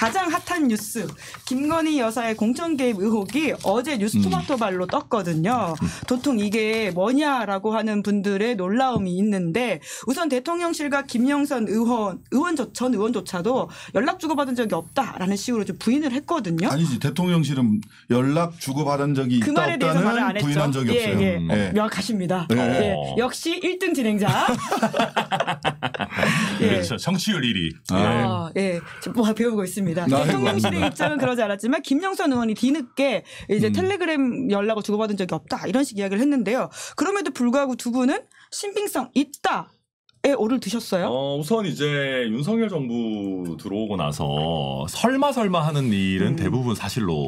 가장 핫한 뉴스 김건희 여사의 공천 개입 의혹이 어제 뉴스토마토발로 떴거든요. 도통 이게 뭐냐라고 하는 분들의 놀라움이 있는데 우선 대통령실과 김영선 전 의원조차도 연락 주고받은 적이 없다라는 식으로 좀 부인을 했거든요. 아니지 대통령실은 연락 주고받은 적이 그 있다 말에 대해서 말을 안 없다는 했죠. 부인한 적이 없어요. 예. 명확하십니다. 예. 역시 1등 진행자. 그렇죠. 정치율 1위. 예. 뭐 배우고 있습니다. 대통령실의 입장은 그러지 않았지만 김영선 의원이 뒤늦게 이제 텔레그램 연락을 주고받은 적이 없다 이런 식 이야기를 했는데요. 그럼에도 불구하고 두 분은 신빙성 있다. 에 오를 드셨어요? 우선 이제 윤석열 정부 들어오고 나서 설마 하는 일은 대부분 사실로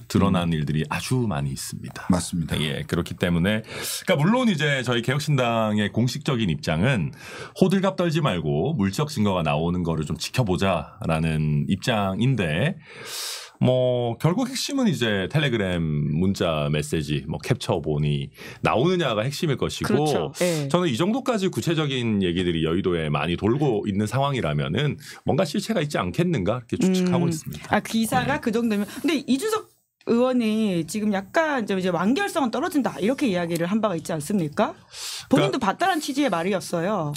드러난 일들이 아주 많이 있습니다. 맞습니다. 예, 그렇기 때문에 그러니까 물론 이제 저희 개혁신당의 공식적인 입장은 호들갑 떨지 말고 물적 증거가 나오는 거를 좀 지켜보자라는 입장인데 뭐 결국 핵심은 이제 텔레그램 문자 메시지 뭐 캡처본이 나오느냐가 핵심일 것이고 그렇죠. 네. 저는 이 정도까지 구체적인 얘기들이 여의도에 많이 돌고 있는 상황이라면은 뭔가 실체가 있지 않겠는가 이렇게 추측하고 있습니다. 기사가 그 정도면 근데 이준석 의원이 지금 약간 이제 완결성은 떨어진다 이렇게 이야기를 한 바가 있지 않습니까? 본인도 봤다는 취지의 말이었어요.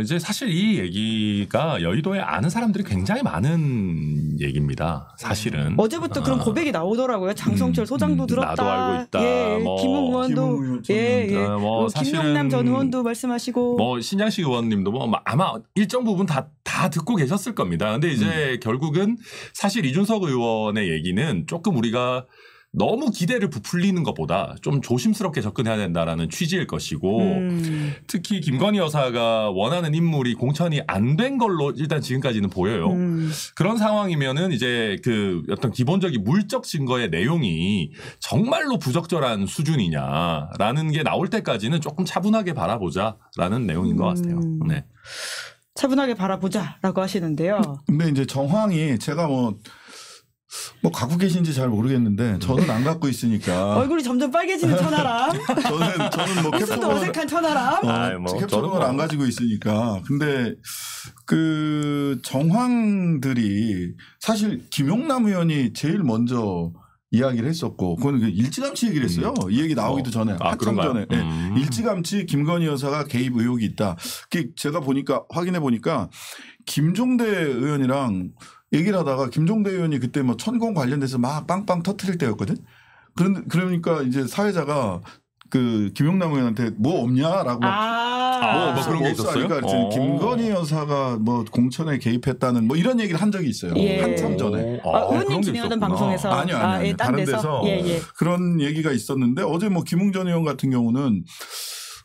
이제 사실 이 얘기가 여의도에 아는 사람들이 굉장히 많은 얘기입니다. 사실은. 어제부터 그런 고백이 나오더라고요. 장성철 소장도 들었다. 나도 알고 있다. 예, 뭐 김웅 의원도 뭐 김용남 전 의원도 말씀하시고 뭐 신장식 의원님도 뭐 아마 일정 부분 다 듣고 계셨을 겁니다. 근데 이제 결국은 사실 이준석 의원의 얘기는 조금 우리가 너무 기대를 부풀리는 것보다 좀 조심스럽게 접근해야 된다라는 취지일 것이고 특히 김건희 여사가 원하는 인물이 공천이 안 된 걸로 일단 지금까지는 보여요. 그런 상황이면은 이제 그 어떤 기본적인 물적 증거의 내용이 정말로 부적절한 수준이냐라는 게 나올 때까지는 조금 차분하게 바라보자라는 내용인 것 같아요. 네. 차분하게 바라보자라고 하시는데요. 근데 이제 정황이 제가 뭐 갖고 계신지 잘 모르겠는데 저는 안 갖고 있으니까 얼굴이 점점 빨개지는 천하람. 저는 뭐 무슨 어색한 천하람. 캡처본을 안 가지고 있으니까. 근데 그 정황들이 사실 김용남 의원이 제일 먼저 이야기를 했었고 그건 일찌감치 얘기를 했어요. 이 얘기 나오기도 전에 한참 전에 일찌감치 김건희 여사가 개입 의혹이 있다. 제가 보니까 확인해 보니까 김종대 의원이랑 얘기를 하다가 김종대 의원이 그때 뭐 천공 관련돼서 막 빵빵 터트릴 때였거든. 그러니까 이제 사회자가 그 김용남 의원한테 뭐 없냐라고 뭐 그런 게 있었어요? 그러니까 김건희 여사가 뭐 공천에 개입했다는 뭐 이런 얘기를 한 적이 있어요. 한참 전에. 의원님 진행하던 방송에서 아니요. 다른 데서 그런 얘기가 있었는데 어제 뭐 김웅 전 의원 같은 경우는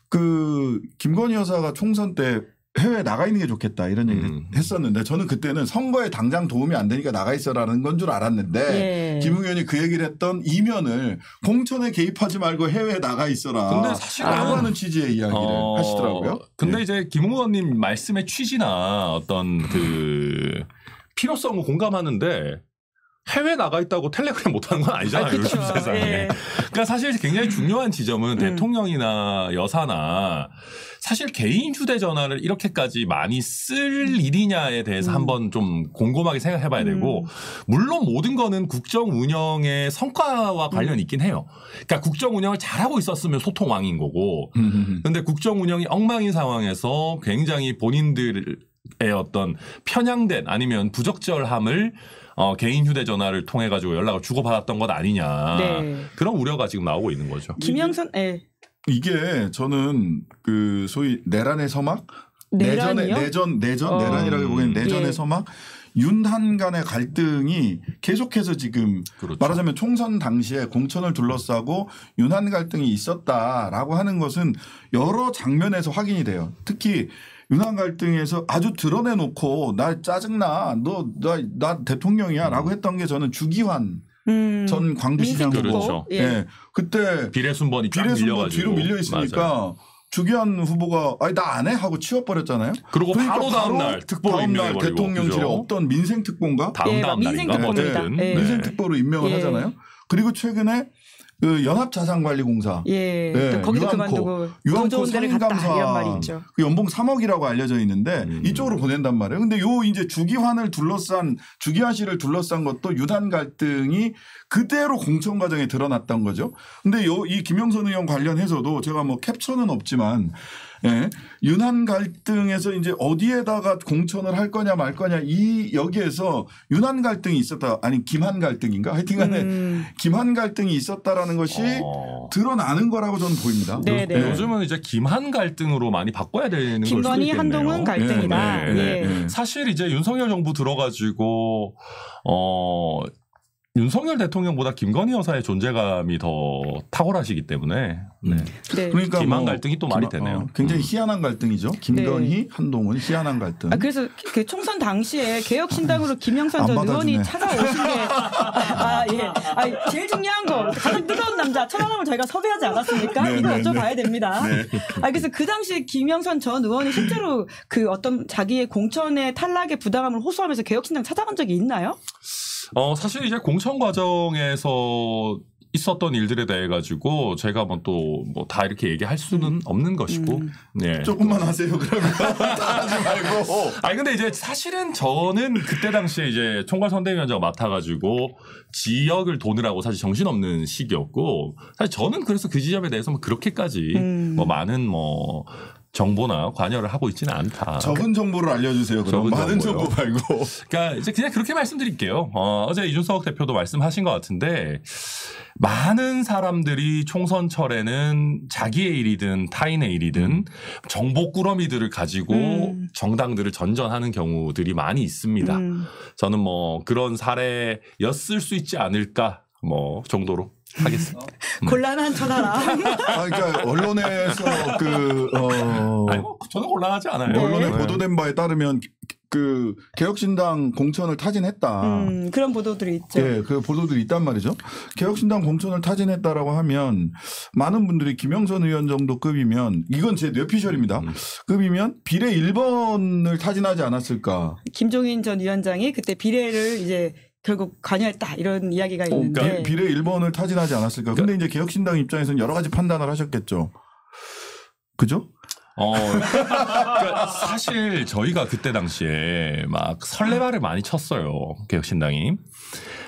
그 김건희 여사가 총선 때 해외에 나가 있는 게 좋겠다 이런 얘기를 했었는데 저는 그때는 선거에 당장 도움이 안 되니까 나가 있어라는 건 줄 알았는데 김웅 의원이 그 얘기를 했던 이면을 공천에 개입하지 말고 해외에 나가 있어라. 근데 사실 라고 하는 취지의 이야기를 하시더라고요. 근데 이제 김웅 의원님 말씀의 취지나 어떤 그 필요성을 공감하는데 해외 나가 있다고 텔레그램 못하는 건 아니잖아요. 요즘 세상에. 그러니까 사실 굉장히 중요한 지점은 대통령이나 여사나 사실 개인 휴대전화를 이렇게까지 많이 쓸 일이냐에 대해서 한번 좀 곰곰하게 생각해 봐야 되고 물론 모든 거는 국정 운영의 성과와 관련이 있긴 해요. 그러니까 국정 운영을 잘하고 있었으면 소통왕인 거고 그런데 국정 운영이 엉망인 상황에서 굉장히 본인들의 어떤 편향된 아니면 부적절함을 개인 휴대전화를 통해 가지고 연락을 주고받았던 것 아니냐. 그런 우려가 지금 나오고 있는 거죠. 김영선, 이게 저는 그 소위 내란의 서막? 내란이라고 보기에는 내전의 서막? 윤한 간의 갈등이 계속해서 지금 말하자면 총선 당시에 공천을 둘러싸고 윤한 갈등이 있었다라고 하는 것은 여러 장면에서 확인이 돼요. 특히 윤한 갈등에서 아주 드러내놓고 나 짜증나 나 대통령이야 라고 했던 게 저는 주기환 전 광주시장 후보. 그때 비례순번이 뒤로 밀려 있으니까 주기환 후보가 아니 나 안 해 하고 치워버렸잖아요. 그리고 바로 다음 날 특보로 임명해버리고. 대통령실에 없던 민생특보인가? 다음 날인가? 민생특보로 임명을 하잖아요. 그리고 최근에 그 연합자산관리공사. 예. 네, 또 거기도 유한코. 그만두고 더 유한코 좋은 데를 갔다 이런 말이 있죠. 그 연봉 3억이라고 알려져 있는데 이쪽으로 보낸단 말이에요. 근데 요 이제 주기환을 둘러싼 주기환 씨를 둘러싼 것도 유단 갈등이 그대로 공천 과정에 드러났던 거죠. 근데 이 김영선 의원 관련해서도 제가 뭐 캡처는 없지만 예. 윤한 갈등에서 이제 어디에다가 공천을 할 거냐 말 거냐 여기에서 윤한 갈등이 있었다. 아니 김한 갈등인가? 하여튼간에 김한 갈등이 있었다라는 것이 드러나는 거라고 저는 보입니다. 네네. 요즘은 이제 김한 갈등으로 많이 바꿔야 되는 걸 수도 있겠네요. 김건희 한동훈 갈등이다. 네, 네. 예. 사실 이제 윤석열 정부 들어가지고 윤석열 대통령보다 김건희 여사의 존재감이 더 탁월하시기 때문에 네. 그러니까 김한 갈등이 또 말이 되네요. 굉장히 희한한 갈등이죠. 김건희, 네. 한동훈 희한한 갈등. 그래서 그 총선 당시에 개혁신당으로 김영선 전 의원이 찾아오신 게 예. 제일 중요한 거 가장 뜨거운 남자 천하람을 저희가 섭외하지 않았습니까? 네, 이거 네, 여쭤봐야 됩니다. 네. 그래서 그 당시 김영선 전 의원이 실제로 그 어떤 자기의 공천의 탈락의 부당함을 호소하면서 개혁신당 찾아간 적이 있나요? 사실 이제 공천 과정에서 있었던 일들에 대해 가지고 제가 뭐 또 뭐 다 이렇게 얘기할 수는 없는 것이고, 네. 조금만 하세요 그러면 다 하지 말고. 아니 근데 이제 사실은 저는 그때 당시에 이제 총괄 선대위원장 맡아가지고 지역을 도느라고 사실 정신없는 시기였고, 사실 저는 그래서 그 지점에 대해서 뭐 그렇게까지 뭐 많은 뭐 정보나 관여를 하고 있지는 않다. 적은 정보를 알려주세요. 그럼 많은 정보 말고. 그러니까 이제 그냥 그렇게 말씀드릴게요. 어제 이준석 대표도 말씀하신 것 같은데 많은 사람들이 총선철에는 자기의 일이든 타인의 일이든 정보 꾸러미들을 가지고 정당들을 전전하는 경우들이 많이 있습니다. 저는 뭐 그런 사례였을 수 있지 않을까 뭐 정도로 하겠습니다. 곤란한 천하람. 그러니까 언론에서 아니, 저는 곤란하지 않아요. 언론에 보도된 바에 따르면 그 개혁신당 공천을 타진했다. 그런 보도들이 있죠. 네, 그 보도들이 있단 말이죠. 개혁신당 공천을 타진했다라고 하면 많은 분들이 김영선 의원 정도 급이면 이건 제 뇌피셜입니다. 급이면 비례 1번을 타진하지 않았을까. 김종인 전 위원장이 그때 비례를 이제 결국 관여했다 이런 이야기가 있는데 그러니까 비례 1번을 타진하지 않았을까. 근데 이제 개혁신당 입장에서는 여러 가지 판단을 하셨겠죠. 그죠? 그러니까 사실 저희가 그때 당시에 막 설레발을 많이 쳤어요. 개혁신당이.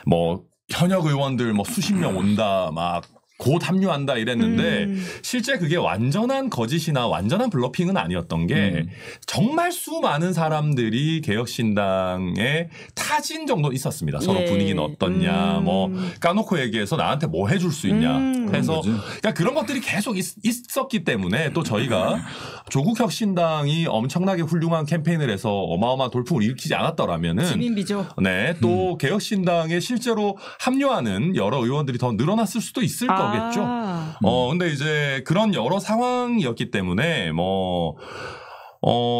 뭐 현역 의원들 뭐 수십 명 온다 막 곧 합류한다 이랬는데 실제 그게 완전한 거짓이나 완전한 블러핑은 아니었던 게 정말 수많은 사람들이 개혁신당에 타진 정도 있었습니다. 서로 분위기는 어떻냐 뭐 까놓고 얘기해서 나한테 뭐 해줄 수 있냐 해서 그러니까 그런 것들이 계속 있었기 때문에 또 저희가 조국 혁신당이 엄청나게 훌륭한 캠페인을 해서 어마어마한 돌풍을 일으키지 않았더라면은 지민비죠. 네, 또 개혁신당에 실제로 합류하는 여러 의원들이 더 늘어났을 수도 있을 거겠죠. 근데 이제 그런 여러 상황이었기 때문에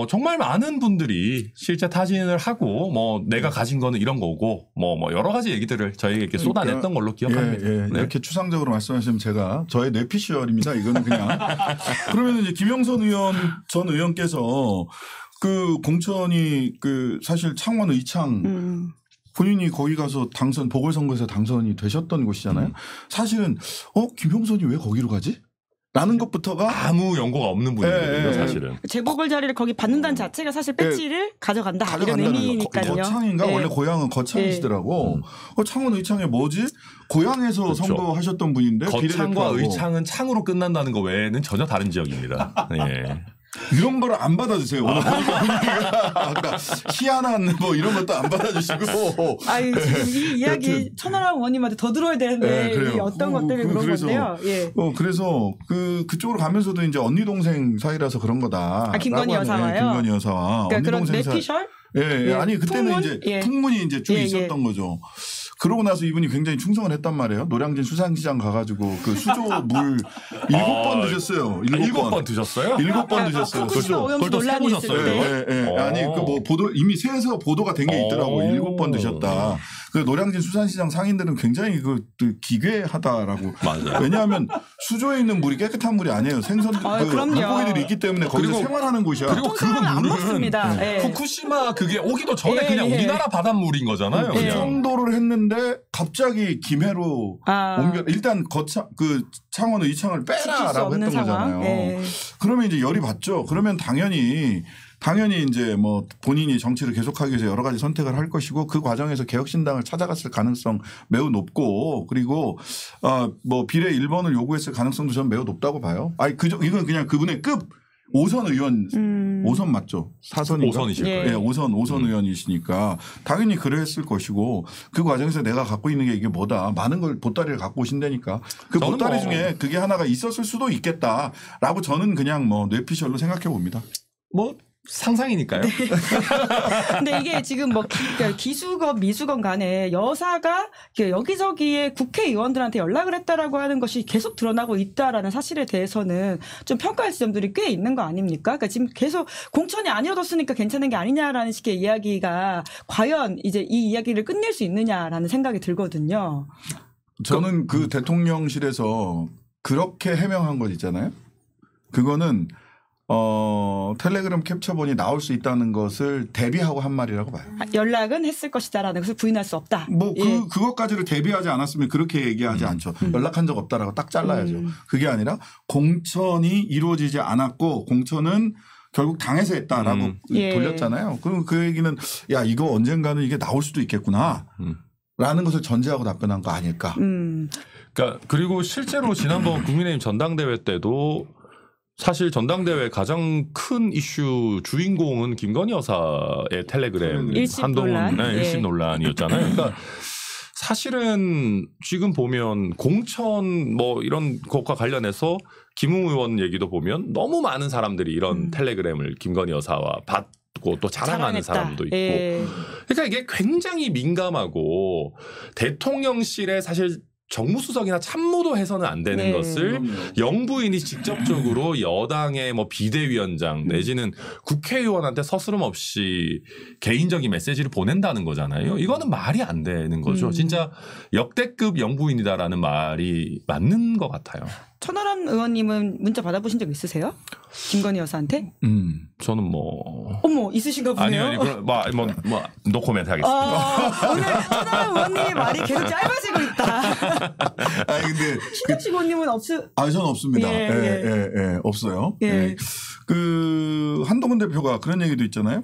정말 많은 분들이 실제 타진을 하고 뭐 내가 가진 거는 이런 거고 뭐 여러 가지 얘기들을 저희에게 이렇게 쏟아냈던 걸로 기억합니다. 네. 이렇게 추상적으로 말씀하시면 제가 저의 뇌피셜입니다. 이거는 그냥. 그러면 이제 김영선 전 의원께서 그 공천이 그 사실 창원 의창 본인이 거기 가서 보궐선거에서 당선이 되셨던 곳이잖아요. 사실은 김영선이 왜 거기로 가지? 라는 것부터가 아무 연고가 없는 분이거든요, 사실은. 재보궐 자리를 거기 받는다는 자체가 사실 배지를 가져간다 이런 의미니까요. 거창인가? 원래 고향은 거창이시더라고. 창원 의창에 뭐지? 고향에서 그렇죠. 선거하셨던 분인데 거창과 의창은 창으로 끝난다는 거 외에는 전혀 다른 지역입니다. 예. 이런 거를 안 받아주세요. 오늘 보니까 아까 희한한 뭐 이런 것도 안 받아주시고. 아니 지금 이 이야기 천하람 의원님한테 더 들어야 되는데 이 어떤 것 때문에 그런 건데요. 예. 그래서 그쪽으로 가면서도 이제 언니 동생 사이라서 그런 거다. 김건희 여사와요. 김건희 여사와 그러니까 언니 그런 동생 사이. 내피셜? 예. 아니 그때는 풍문? 이제 풍문이 이제 쭉 있었던 거죠. 그러고 나서 이분이 굉장히 충성을 했단 말이에요. 노량진 수산시장 가가지고 그 수조 물 7번 드셨어요. 7번 드셨어요? 7번 드셨어요. 그걸 또 해보셨어요? 아니 그 뭐 이미 새에서 보도가 된 게 있더라고. 7번 드셨다. 그 노량진 수산시장 상인들은 굉장히 그 기괴하다라고. 맞아요. 왜냐하면 수조에 있는 물이 깨끗한 물이 아니에요. 생선 그럼요. 물고기들이 있기 때문에 거기서 그리고- 생활하는 곳이야. 그리고 그 보통 사람은 안 물은 먹습니다. 예. 후쿠시마 그게 오기도 전에 예, 그냥 예. 우리나라 바닷물인 거잖아요. 그 그냥. 정도를 했는데 갑자기 김해로 옮겨 일단 그 창원의 이창을 지킬 수 빼라라고 없는 했던 상황. 거잖아요. 예. 그러면 이제 열이 받죠. 그러면 당연히 이제 뭐 본인이 정치를 계속하기 위해서 여러 가지 선택을 할 것이고 그 과정에서 개혁신당을 찾아갔을 가능성 매우 높고 그리고 뭐 비례 1번을 요구했을 가능성도 저는 매우 높다고 봐요. 아니 이건 그냥 그분의 급 5선 의원 5선 맞죠? 4선인가? 5선이실 예. 거예요. 네, 5선 의원이시니까 당연히 그랬을 것이고 그 과정에서 내가 갖고 있는 게 이게 뭐다. 많은 걸 보따리를 갖고 오신다니까. 그 저는 보따리 뭐- 중에 그게 하나가 있었을 수도 있겠다라고 저는 그냥 뭐 뇌피셜로 생각해 봅니다. 뭐 상상이니까요. 근데 이게 지금 뭐 그러니까 기수건 미수건 간에 여사가 여기저기에 국회의원들한테 연락을 했다라고 하는 것이 계속 드러나고 있다라는 사실에 대해서는 좀 평가할 지점들이 꽤 있는 거 아닙니까? 그러니까 지금 계속 공천이 안 이뤄졌으니까 괜찮은 게 아니냐라는 식의 이야기가 과연 이제 이 이야기를 끝낼 수 있느냐라는 생각이 들거든요. 저는 그 대통령실에서 그렇게 해명한 것 있잖아요. 그거는 텔레그램 캡처본이 나올 수 있다는 것을 대비하고 한 말이라고 봐요. 연락은 했을 것이다라는 것을 부인할 수 없다. 뭐 예. 그것까지를 대비하지 않았으면 그렇게 얘기하지 않죠. 연락한 적 없다라고 딱 잘라야죠. 그게 아니라 공천이 이루어지지 않았고 공천은 결국 당에서 했다라고 예. 돌렸잖아요. 그럼 그 얘기는 야 이거 언젠가는 이게 나올 수도 있겠구나. 라는 것을 전제하고 답변한 거 아닐까. 그러니까 그리고 실제로 지난번 국민의힘 전당대회 때도 사실 전당대회 가장 큰 이슈 주인공은 김건희 여사의 텔레그램 일십 한동훈 논란. 네, 일십 예. 논란이었잖아요. 그러니까 사실은 지금 보면 공천 뭐 이런 것과 관련해서 김웅 의원 얘기도 보면 너무 많은 사람들이 이런 텔레그램을 김건희 여사와 받고 또 자랑하는 자랑했다. 사람도 있고 예. 그러니까 이게 굉장히 민감하고 대통령실에 사실 정무수석이나 참모도 해서는 안 되는 네. 것을 영부인이 직접적으로 여당의 뭐 비대위원장 내지는 국회의원한테 서스럼 없이 개인적인 메시지를 보낸다는 거잖아요. 이거는 말이 안 되는 거죠. 진짜 역대급 영부인이다라는 말이 맞는 것 같아요. 천하람 의원님은 문자 받아보신 적 있으세요? 김건희 여사한테? 저는 뭐 어머 있으신가 보네요. 아니요, 뭐 노코멘트 하겠습니다. 오늘 천하람 의원님의 말이 계속 짧아지고 있다. 아니 근데 신혁식 의원님은 저는 없습니다. 예. 예, 없어요. 예. 예. 그 한동훈 대표가 그런 얘기도 있잖아요.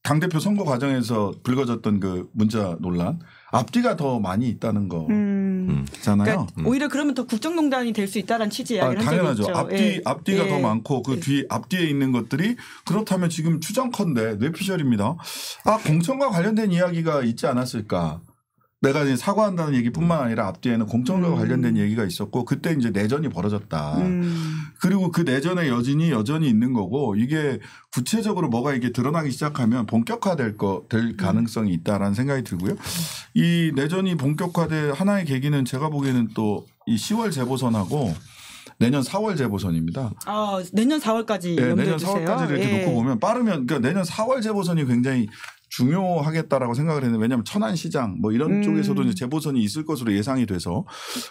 당 대표 선거 과정에서 불거졌던 그 문자 논란 앞뒤가 더 많이 있다는 거잖아요. 그러니까 오히려 그러면 더 국정농단이 될 수 있다는 취지의 이야기를 한 적이 당연하죠. 있죠. 앞뒤가 예. 더 많고 그 앞뒤에 있는 것들이 그렇다면 지금 추정컨대 뇌피셜입니다. 공천과 관련된 이야기가 있지 않았을까. 내가 이제 사과한다는 얘기뿐만 아니라 앞뒤에는 공천과 관련된 얘기가 있었고 그때 이제 내전이 벌어졌다. 그리고 그 내전의 여진이 여전히 있는 거고 이게 구체적으로 뭐가 이게 드러나기 시작하면 본격화될 가능성이 있다라는 생각이 들고요. 이 내전이 본격화될 하나의 계기는 제가 보기에는 또 이 10월 재보선하고 내년 4월 재보선입니다. 내년 4월까지 네, 염두에 내년 두세요. 4월까지 이렇게 놓고 보면 빠르면 그러니까 내년 4월 재보선이 굉장히 중요하겠다라고 생각을 했는데 왜냐하면 천안시장 뭐 이런 쪽에서도 이제 재보선이 있을 것으로 예상이 돼서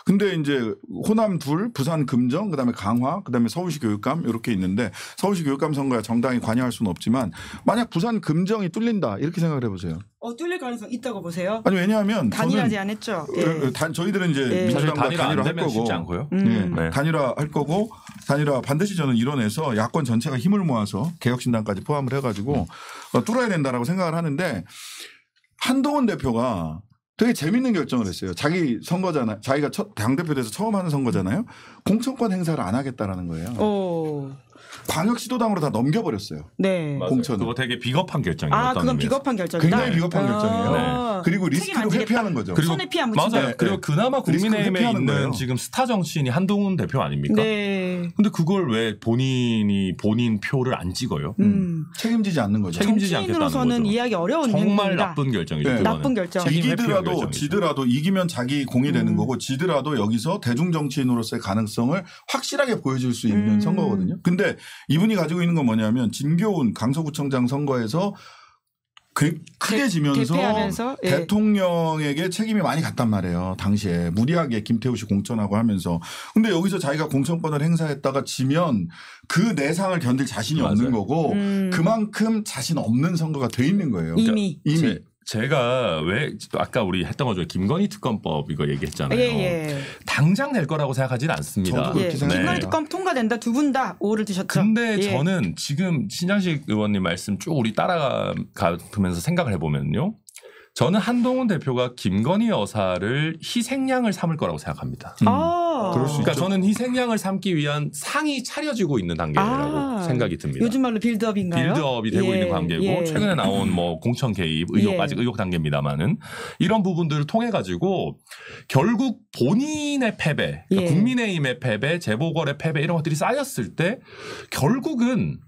근데 이제 호남 둘, 부산 금정, 그다음에 강화, 그다음에 서울시 교육감 이렇게 있는데 서울시 교육감 선거에 정당이 관여할 수는 없지만 만약 부산 금정이 뚫린다 이렇게 생각을 해보세요. 뚫릴 가능성 있다고 보세요. 아니 왜냐하면 단일하지 않았죠. 예. 저희들은 이제 예. 사실 민주당과 단일화 안 단일화 할 되면 쉽지 거고 않고요. 네. 단일화 할 거고 단일화 반드시 저는 이뤄내서 야권 전체가 힘을 모아서 개혁신당까지 포함을 해가지고 뚫어야 된다라고 생각을 하는데 한동훈 대표가 되게 재밌는 결정을 했어요. 자기 선거잖아요. 자기가 당대표 돼서 처음 하는 선거잖아요. 공천권 행사를 안 하겠다라는 거예요. 광역시도당으로 다 넘겨버렸어요. 네. 공천. 그거 되게 비겁한 결정이에요. 그건 비겁한 결정이다. 굉장히 비겁한 결정이에요. 네. 그리고 책임 리스크로 안 지겠다. 회피하는 거죠. 손에 피 안 묻힌다. 맞아요. 그리고 그나마 국민의힘에 회피하는 있는 거예요. 지금 스타 정치인이 한동훈 대표 아닙니까? 네. 근데 그걸 왜 본인 표를 안 찍어요? 책임지지 않는 거죠. 책임지지 않겠다는 정치인으로서는 거죠. 이해하기 어려운 정말 행동이다. 나쁜 결정이죠. 네. 그거는. 나쁜 결정. 책임 회피의 이기더라도 결정이죠. 지더라도 이기면 자기 공이 되는 거고 지더라도 여기서 대중정치인으로서의 가능성을 확실하게 보여줄 수 있는 선거거든요. 근데 이분이 가지고 있는 건 뭐냐면 진교훈 강서구청장 선거에서 크게 지면서 대패하면서, 예. 대통령에게 책임이 많이 갔단 말이에요. 당시에 무리하게 김태우 씨 공천하고 하면서. 근데 여기서 자기가 공천권을 행사했다가 지면 그 내상을 견딜 자신이 맞아요. 없는 거고 그만큼 자신 없는 선거가 돼 있는 거예요. 이미. 제가 왜 아까 우리 했던 거 중에 김건희 특검법 이거 얘기했잖아요. 예. 당장 될 거라고 생각하지는 않습니다. 저도 그렇게 생각해요. 김건희 특검 통과된다. 두 분 다 오를 드셨죠. 근데 예. 저는 지금 신장식 의원님 말씀 쭉 우리 따라가면서 생각을 해보면요. 저는 한동훈 대표가 김건희 여사를 희생양을 삼을 거라고 생각합니다. 그럴 수 그러니까 있죠. 저는 희생양을 삼기 위한 상이 차려지고 있는 단계라고 생각이 듭니다. 요즘 말로 빌드업인가요? 빌드업이 되고 있는 관계고 최근에 나온 뭐 공천 개입 의혹 아직 의혹 단계입니다만은 이런 부분들을 통해 가지고 결국 본인의 패배, 그러니까 국민의힘의 패배, 재보궐의 패배 이런 것들이 쌓였을 때 결국은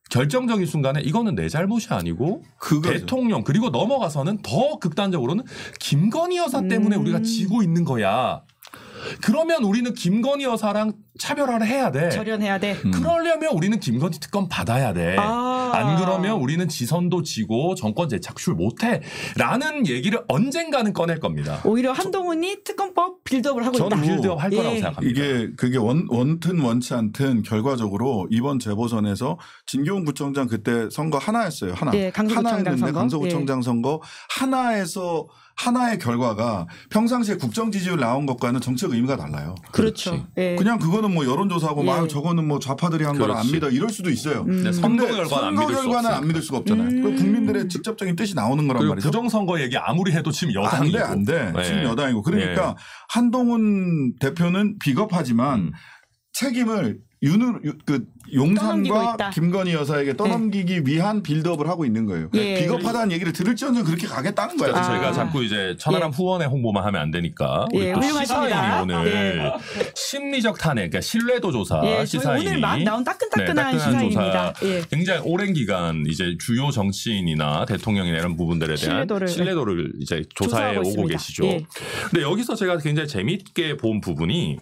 결정적인 순간에 이거는 내 잘못이 아니고 그거죠. 대통령 그리고 넘어가서는 더 극단적으로는 김건희 여사 때문에 우리가 지고 있는 거야. 그러면 우리는 김건희 여사랑 차별화를 해야 돼. 절연해야 돼. 그러려면 우리는 김건희 특검 받아야 돼. 안 그러면 우리는 지선도 지고 정권 재착출 못해. 라는 얘기를 언젠가는 꺼낼 겁니다. 오히려 한동훈이 특검법 빌드업을 하고 있다. 저는 빌드업 할 거라고 생각합니다. 그게 원튼 원치 않든 결과적으로 이번 재보선에서 진교훈 구청장 그때 선거 하나였어요. 하나. 예, 강서구청장 하나였는데 선거. 강서구청장 선거 하나에서 하나의 결과가 평상시에 국정 지지율 나온 것과는 정책 의미가 달라요. 그렇죠. 예. 그냥 그거는 뭐 여론조사하고 예. 막 저거는 뭐 좌파들이 한 거라 안 그렇지. 믿어 이럴 수도 있어요. 근데 선거 근데 결과는 선거 결과는 안 믿을 수가 없잖아요. 그 국민들의 직접적인 뜻이 나오는 거란 그리고 말이죠. 부정선거 얘기 아무리 해도 지금 여당이고. 안 돼. 네. 지금 여당이고. 그러니까 한동훈 대표는 비겁하지만 책임을 떠넘기고 용산과 있다. 김건희 여사에게 떠넘기기 위한 빌드업을 하고 있는 거예요. 예. 비겁하다는 얘기를 들을지언정 그렇게 가겠다는 거예요. 그래서 저희가 자꾸 이제 천하람 후원의 홍보만 하면 안 되니까 우리 또 훌륭하십니다. 시사인이 오늘 심리적 탄핵, 그러니까 신뢰도 조사 저희 시사인이 오늘 막 나온 따끈따끈한 네, 시사인입니다. 조사 굉장히 오랜 기간 이제 주요 정치인이나 대통령이나 이런 부분들에 대한 신뢰도를 이제 조사해 오고 있습니다. 계시죠. 근데 여기서 제가 굉장히 재미있게 본 부분이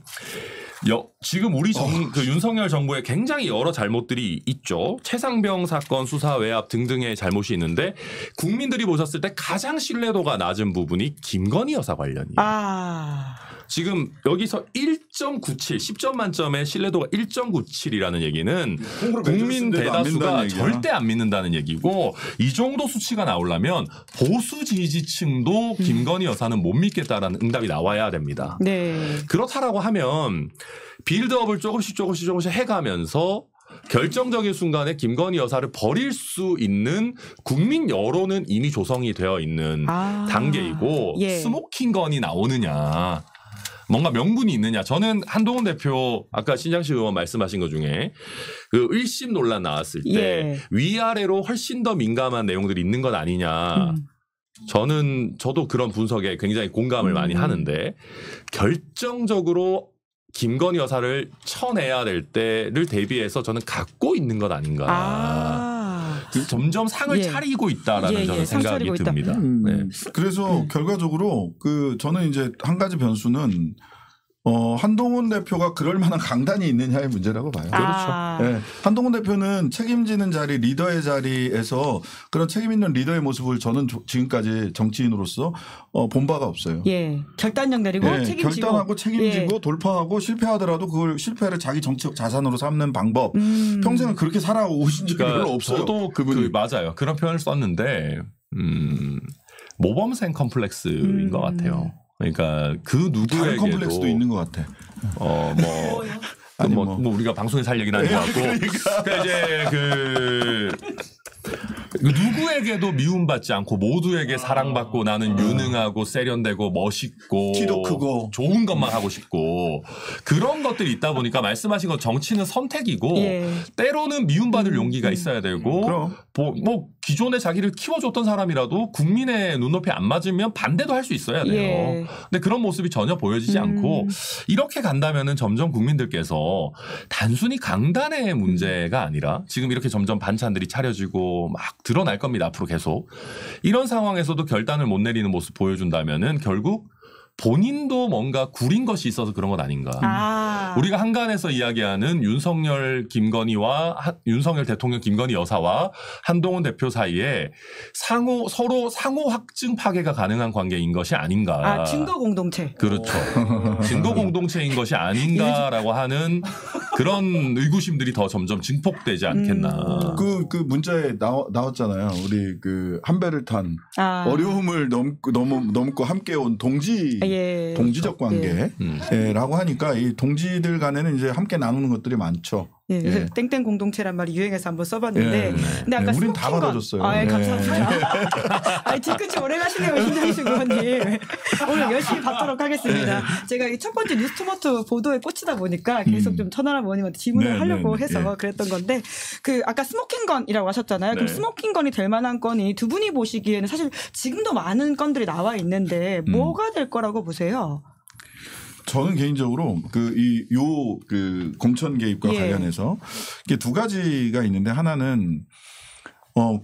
지금 우리 그 윤석열 정부에 굉장히 여러 잘못들이 있죠. 최상병 사건 수사 외압 등등의 잘못이 있는데 국민들이 보셨을 때 가장 신뢰도가 낮은 부분이 김건희 여사 관련이에요. 지금 여기서 1.97, 10점 만점의 신뢰도가 1.97이라는 얘기는 국민 대다수가 절대 안 믿는다는 얘기고 이 정도 수치가 나오려면 보수 지지층도 김건희 여사는 못 믿겠다라는 응답이 나와야 됩니다. 그렇다라고 하면 빌드업을 조금씩 해가면서 결정적인 순간에 김건희 여사를 버릴 수 있는 국민 여론은 이미 조성이 되어 있는 단계이고 스모킹건이 나오느냐. 뭔가 명분이 있느냐. 저는 한동훈 대표 아까 신장식 의원 말씀하신 것 중에 그 1심 논란 나왔을 때 위아래로 훨씬 더 민감한 내용들이 있는 것 아니냐. 저도 그런 분석에 굉장히 공감을 많이 하는데 결정적으로 김건희 여사를 쳐내야 될 때를 대비해서 저는 갖고 있는 것 아닌가. 점점 상을 차리고 있다라는 저는 생각이 듭니다. 그래서 결과적으로 저는 이제 한 가지 변수는 한동훈 대표가 그럴 만한 강단이 있느냐의 문제라고 봐요. 그렇죠. 네. 한동훈 대표는 책임지는 자리, 리더의 자리에서 그런 책임 있는 리더의 모습을 저는 지금까지 정치인으로서 본 바가 없어요. 결단력 내리고 책임지고. 결단하고 책임지고 돌파하고 실패하더라도 그걸 실패를 자기 정치적 자산으로 삼는 방법. 평생을 그렇게 살아오신 적이 별로 없어요. 저도 맞아요. 그런 표현을 썼는데 모범생 컴플렉스인 것 같아요. 그러니까 그 누구에게도 다른 컴플렉스도 있는 것 같아. 우리가 방송에서 할 얘기는 아닌 것 같고. 그러니까 이제 누구에게도 미움받지 않고 모두에게 사랑받고 나는 유능하고 세련되고 멋있고 키도 크고 좋은 것만 하고 싶고 그런 것들이 있다 보니까 말씀하신 것 정치는 선택이고 때로는 미움받을 용기가 있어야 되고 뭐 기존에 자기를 키워줬던 사람이라도 국민의 눈높이 안 맞으면 반대도 할 수 있어야 돼요. 근데 그런 모습이 전혀 보여지지 않고 이렇게 간다면은 점점 국민들께서 단순히 강단의 문제가 아니라 지금 이렇게 점점 반찬들이 차려지고 막 드러날 겁니다. 앞으로 계속. 이런 상황에서도 결단을 못 내리는 모습 보여준다면은 결국 본인도 뭔가 구린 것이 있어서 그런 것 아닌가. 우리가 한간에서 이야기하는 윤석열 대통령 김건희 여사와 한동훈 대표 사이에 서로 상호 확증 파괴가 가능한 관계인 것이 아닌가. 증거 공동체. 그렇죠. 증거 공동체인 것이 아닌가라고 하는 그런 의구심들이 더 점점 증폭되지 않겠나. 그 문자에 나왔잖아요. 우리 그 한 배를 탄 어려움을 넘고 함께 온 동지적 관계라고 하니까 이 동지들 간에는 이제 함께 나누는 것들이 많죠. 그래서 땡땡 공동체란 말이 유행해서 한번 써봤는데, 근데 아까 우린 다 받아줬어요. 감사합니다. 뒤끝이 오래 가시네요, 신장식 의원님. 오늘 열심히 받도록 하겠습니다. 제가 이 첫 번째 뉴스토마토 보도에 꽂히다 보니까 계속 좀 천하람 의원님한테 질문을 하려고 해서 그랬던 건데, 그 아까 스모킹건이라고 하셨잖아요. 그럼 스모킹건이 될 만한 건이 두 분이 보시기에는 사실 지금도 많은 건들이 나와 있는데 뭐가 될 거라고 보세요? 저는 개인적으로 그 공천 개입과 관련해서 이게 두 가지가 있는데, 하나는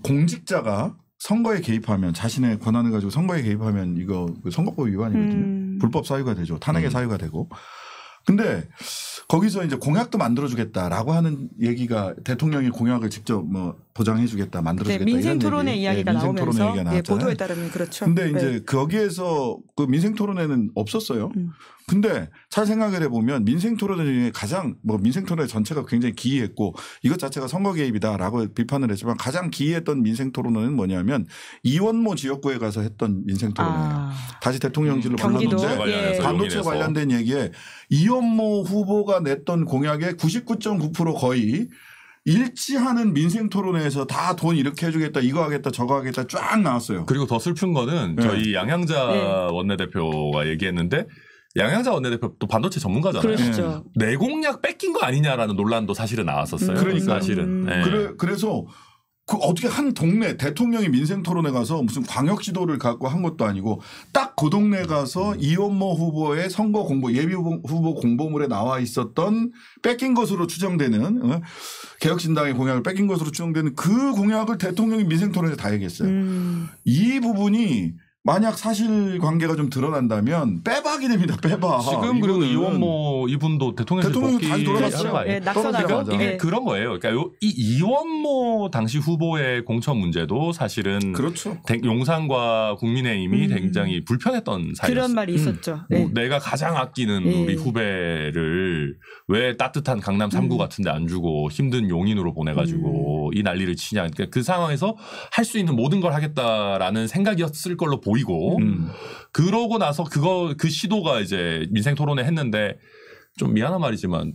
공직자가 선거에 개입하면, 자신의 권한을 가지고 선거에 개입하면 이거 선거법 위반이거든요. 불법 사유가 되죠. 탄핵의 사유가 되고. 근데 거기서 이제 공약도 만들어주겠다라고 하는 얘기가, 대통령이 공약을 직접 보장해주겠다, 만들어주겠다. 민생 토론회 이야기가 나오면서 보도에 따르면 그렇죠. 근데 이제 거기에서 그 민생 토론회는 없었어요. 근데 잘 생각을 해보면 민생 토론회 중에 가장 민생 토론회 전체가 굉장히 기이했고 이것 자체가 선거 개입이다라고 비판을 했지만, 가장 기이했던 민생 토론회는 뭐냐면 이원모 지역구에 가서 했던 민생 토론회예요. 다시 대통령실로 불렀는데 반도체 관련된 얘기에 이원모 후보가 냈던 공약의 99.9% 거의 일치하는 민생 토론회에서 다 돈 이렇게 해주겠다, 이거 하겠다, 저거 하겠다 쫙 나왔어요. 그리고 더 슬픈 거는 저희 양양자 원내대표가 얘기했는데, 양양자 원내대표 또 반도체 전문가잖아요. 그렇죠. 내 공약 뺏긴 거 아니냐라는 논란도 사실은 나왔었어요. 그러니까 사실은. 그래서 어떻게 한 동네, 대통령이 민생 토론에 가서 무슨 광역 지도를 갖고 한 것도 아니고 딱 그 동네 가서 이원모 후보의 선거 공보, 예비 후보 공보물에 나와 있었던 뺏긴 것으로 추정되는 개혁신당의 공약을 뺏긴 것으로 추정되는 그 공약을 대통령이 민생 토론에서 다 얘기했어요. 이 부분이 만약 사실관계가 좀 드러난다면 빼박이 됩니다. 빼박. 지금 그리고 이원모 이분도 대통령실 다시 돌아갔어요. 낙선하고. 이게 그런 거예요. 그러니까 이 이원모 당시 후보의 공천 문제도 사실은 용산과 국민의힘이 굉장히 불편했던 사이였어요. 그런 말이 있었죠. 내가 가장 아끼는 우리 후배를 왜 따뜻한 강남 3구 같은 데 안 주고 힘든 용인으로 보내가지고 이 난리를 치냐. 그러니까 그 상황에서 할 수 있는 모든 걸 하겠다라는 생각이었을 걸로 보이고 그러고 나서 그 시도가 이제 민생 토론회 했는데, 좀 미안한 말이지만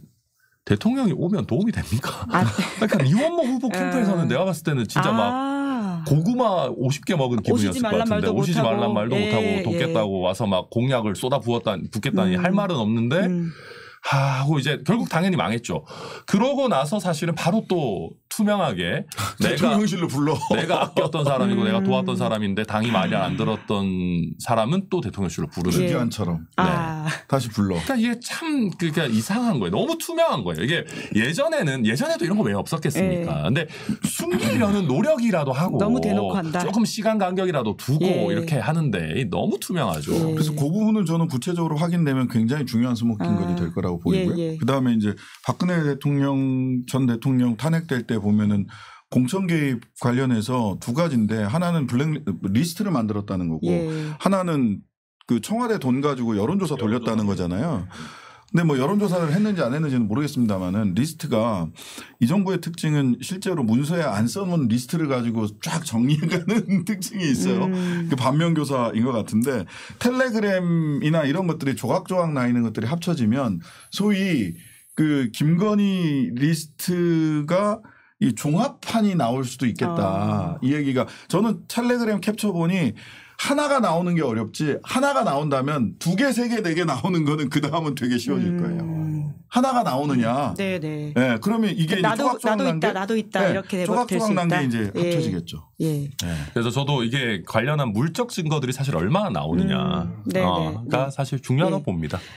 대통령이 오면 도움이 됩니까? 그러니까 이원모 후보 캠프에서는 내가 봤을 때는 진짜 막 고구마 50개 먹은 기분이었을 것 같은데, 오시지 말란 말도 못하고 돕겠다고 와서 막 공약을 붓겠다니 할 말은 없는데 하고 이제 결국 당연히 망했죠. 그러고 나서 사실은 바로 또 투명하게 대통령실로 불러. 내가 아꼈던 사람이고 내가 도왔던 사람인데 당이 말이 안 들었던 사람은 또 대통령실로 부르는. 주기환처럼. 다시 불러. 그러니까 이게 참 그러니까 이상한 거예요. 너무 투명한 거예요. 이게 예전에도 이런 거 왜 없었겠습니까? 근데 숨기려는 노력이라도 하고 너무 대놓고 한다. 조금 시간 간격이라도 두고 이렇게 하는데 너무 투명하죠. 그래서 그 부분은 저는 구체적으로 확인되면 굉장히 중요한 스모킹건이 될 거라고 보이고요. 그다음에 이제 박근혜 전 대통령 탄핵될 때 보면은 공천 개입 관련해서 두 가지인데, 하나는 블랙리스트를 만들었다는 거고 하나는 그 청와대 돈 가지고 여론조사 돌렸다는 거잖아요. 근데 여론조사를 했는지 안 했는지는 모르겠습니다만은, 리스트가 이 정부의 특징은 실제로 문서에 안 써놓은 리스트를 가지고 쫙 정리해가는 특징이 있어요. 그 반면교사인 것 같은데, 텔레그램이나 이런 것들이 조각조각 나 있는 것들이 합쳐지면 소위 그 김건희 리스트가 이 종합판이 나올 수도 있겠다. 이 얘기가, 저는 텔레그램 캡처 보니 하나가 나오는 게 어렵지, 하나가 나온다면 2개, 3개, 4개 나오는 거는 그 다음은 되게 쉬워질 거예요. 하나가 나오느냐. 네네. 네, 그러면 이게 나도 있다 이렇게 조각조각 난 게 이제 합쳐지겠죠. 그래서 저도 이게 관련한 물적 증거들이 사실 얼마나 나오느냐가 사실 중요하다고 봅니다.